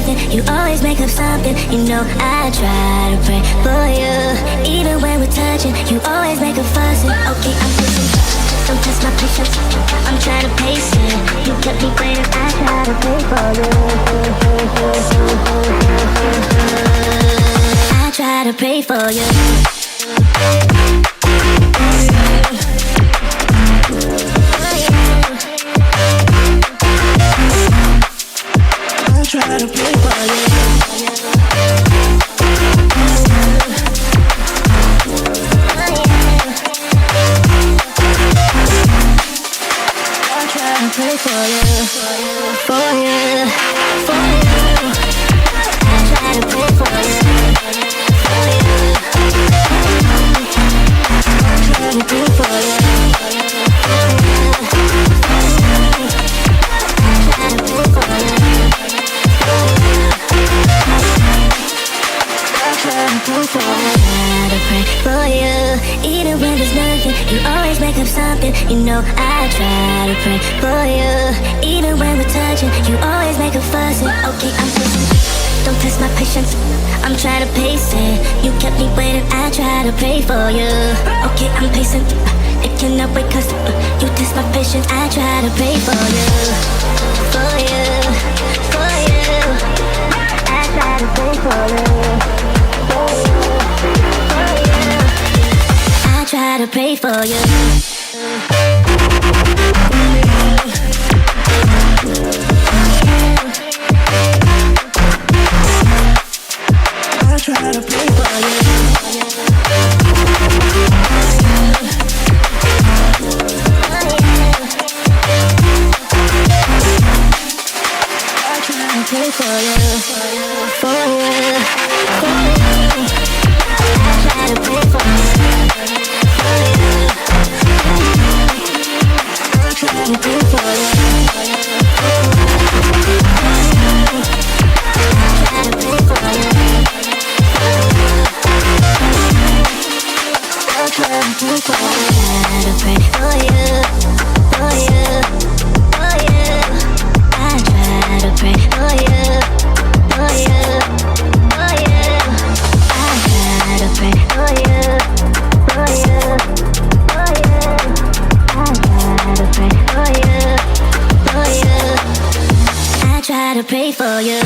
nothing, you always make up something. You know I try to pray for you. Even when we're touching, you always make a fuss. Okay, I'm patient, don't test my patience. I'm trying to pace it. You kept me waiting, I try to pray for you. I try to pray for you. Try to play for you. I try to play for you, for you, for you. I try to play for you, for you. I try to play for you, for you. I try to play for you. I pray for you. Even when there's nothing, you always make up something. You know I try to pray for you. Even when we're touching, you always make a fuss. Okay, I'm patient, don't test my patience. I'm trying to pace it. You kept me waiting, I try to pray for you. Okay, I'm patient, it cannot wait 'cause you test my patience. I try to pray for you, for you, for you. I try to pray for you. I try to pray for you. I try to pray for you. I try to pray for you, for you, for you. I try to pray for you. Pray for you.